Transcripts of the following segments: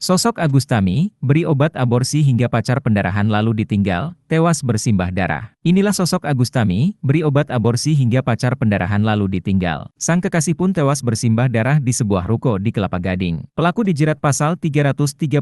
Sosok Agustami, beri obat aborsi hingga pacar pendarahan lalu ditinggal, tewas bersimbah darah. Inilah sosok Agustami, beri obat aborsi hingga pacar pendarahan lalu ditinggal. Sang kekasih pun tewas bersimbah darah di sebuah ruko di Kelapa Gading. Pelaku dijerat pasal 338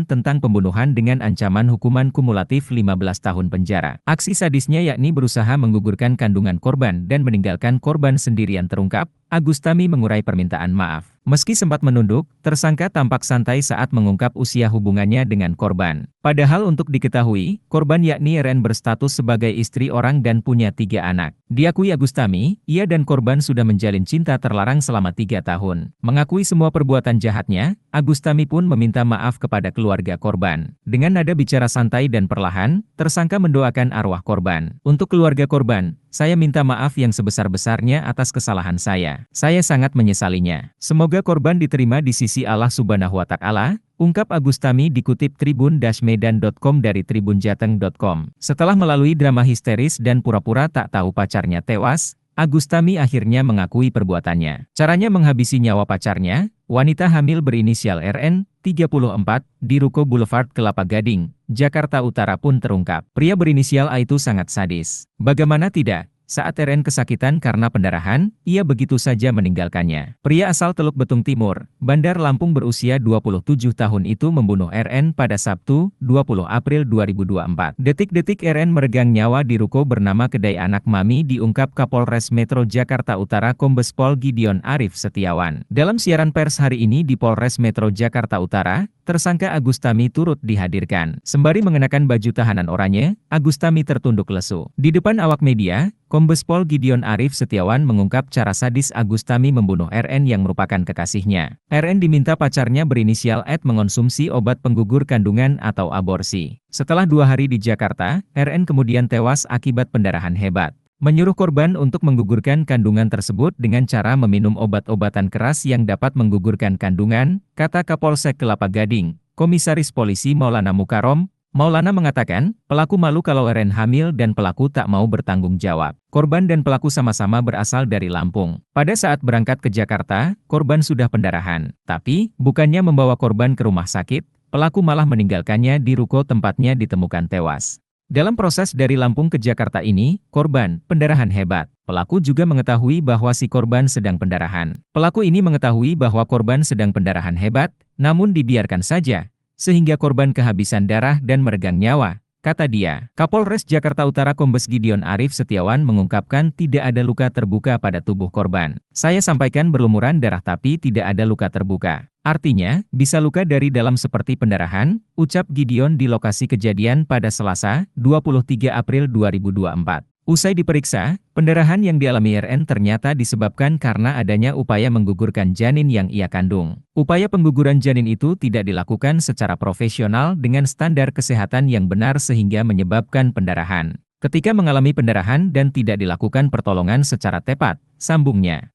tentang pembunuhan dengan ancaman hukuman kumulatif 15 tahun penjara. Aksi sadisnya yakni berusaha menggugurkan kandungan korban dan meninggalkan korban sendirian terungkap. Agustami mengurai permintaan maaf. Meski sempat menunduk, tersangka tampak santai saat mengungkap usia hubungannya dengan korban. Padahal untuk diketahui, korban yakni RN berstatus sebagai istri orang dan punya 3 anak. Diakui Agustami, ia dan korban sudah menjalin cinta terlarang selama 3 tahun. Mengakui semua perbuatan jahatnya, Agustami pun meminta maaf kepada keluarga korban. Dengan nada bicara santai dan perlahan, tersangka mendoakan arwah korban. Untuk keluarga korban, saya minta maaf yang sebesar-besarnya atas kesalahan saya. Saya sangat menyesalinya. Semoga korban diterima di sisi Allah Subhanahu wa Ta'ala, ungkap Agustami dikutip tribun-medan.com dari tribunjateng.com. Setelah melalui drama histeris dan pura-pura tak tahu pacarnya tewas, Agustami akhirnya mengakui perbuatannya. Caranya menghabisi nyawa pacarnya, wanita hamil berinisial RN, 34, di Ruko Boulevard Kelapa Gading, Jakarta Utara pun terungkap. Pria berinisial A itu sangat sadis. Bagaimana tidak? Saat RN kesakitan karena pendarahan, ia begitu saja meninggalkannya. Pria asal Teluk Betung Timur, Bandar Lampung berusia 27 tahun itu membunuh RN pada Sabtu, 20 April 2024. Detik-detik RN meregang nyawa di ruko bernama Kedai Anak Mami diungkap Kapolres Metro Jakarta Utara Kombes Pol Gideon Arif Setiawan. Dalam siaran pers hari ini di Polres Metro Jakarta Utara, tersangka Agustami turut dihadirkan. Sembari mengenakan baju tahanan oranye, Agustami tertunduk lesu. Di depan awak media, Kombes Pol Gideon Arif Setiawan mengungkap cara sadis Agustami membunuh RN yang merupakan kekasihnya. RN diminta pacarnya berinisial Ed mengonsumsi obat penggugur kandungan atau aborsi. Setelah 2 hari di Jakarta, RN kemudian tewas akibat pendarahan hebat. Menyuruh korban untuk menggugurkan kandungan tersebut dengan cara meminum obat-obatan keras yang dapat menggugurkan kandungan, kata Kapolsek Kelapa Gading, Komisaris Polisi Maulana Mukarom. Maulana mengatakan, pelaku malu kalau RN hamil dan pelaku tak mau bertanggung jawab. Korban dan pelaku sama-sama berasal dari Lampung. Pada saat berangkat ke Jakarta, korban sudah pendarahan. Tapi, bukannya membawa korban ke rumah sakit, pelaku malah meninggalkannya di ruko tempatnya ditemukan tewas. Dalam proses dari Lampung ke Jakarta ini, korban pendarahan hebat. Pelaku juga mengetahui bahwa si korban sedang pendarahan. Pelaku ini mengetahui bahwa korban sedang pendarahan hebat, namun dibiarkan saja, sehingga korban kehabisan darah dan meregang nyawa, kata dia. Kapolres Jakarta Utara Kombes Gideon Arif Setiawan mengungkapkan tidak ada luka terbuka pada tubuh korban. Saya sampaikan berlumuran darah tapi tidak ada luka terbuka. Artinya, bisa luka dari dalam seperti pendarahan, ucap Gideon di lokasi kejadian pada Selasa, 23 April 2024. Usai diperiksa, pendarahan yang dialami RN ternyata disebabkan karena adanya upaya menggugurkan janin yang ia kandung. Upaya pengguguran janin itu tidak dilakukan secara profesional dengan standar kesehatan yang benar sehingga menyebabkan pendarahan. Ketika mengalami pendarahan dan tidak dilakukan pertolongan secara tepat, sambungnya.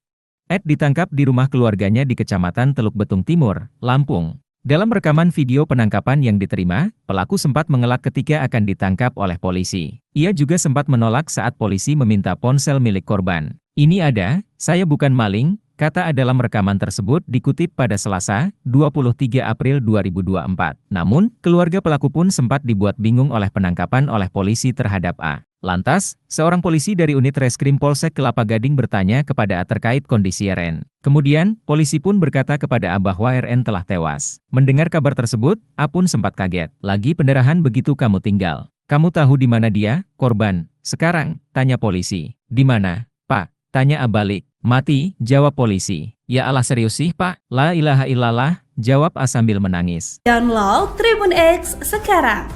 Ed ditangkap di rumah keluarganya di Kecamatan Teluk Betung Timur, Lampung. Dalam rekaman video penangkapan yang diterima, pelaku sempat mengelak ketika akan ditangkap oleh polisi. Ia juga sempat menolak saat polisi meminta ponsel milik korban. Ini ada, saya bukan maling, kata dalam rekaman tersebut dikutip pada Selasa, 23 April 2024. Namun, keluarga pelaku pun sempat dibuat bingung oleh penangkapan oleh polisi terhadap A. Lantas, seorang polisi dari unit reskrim Polsek Kelapa Gading bertanya kepada A terkait kondisi RN. Kemudian, polisi pun berkata kepada A bahwa RN telah tewas. Mendengar kabar tersebut, A pun sempat kaget. Lagi pendarahan begitu kamu tinggal. Kamu tahu di mana dia, korban? Sekarang, tanya polisi. Di mana, Pak? Tanya A balik. Mati, jawab polisi. Ya Allah serius sih Pak? La ilaha illallah, jawab A sambil menangis. Download Tribun X sekarang.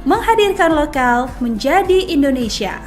Menghadirkan lokal menjadi Indonesia.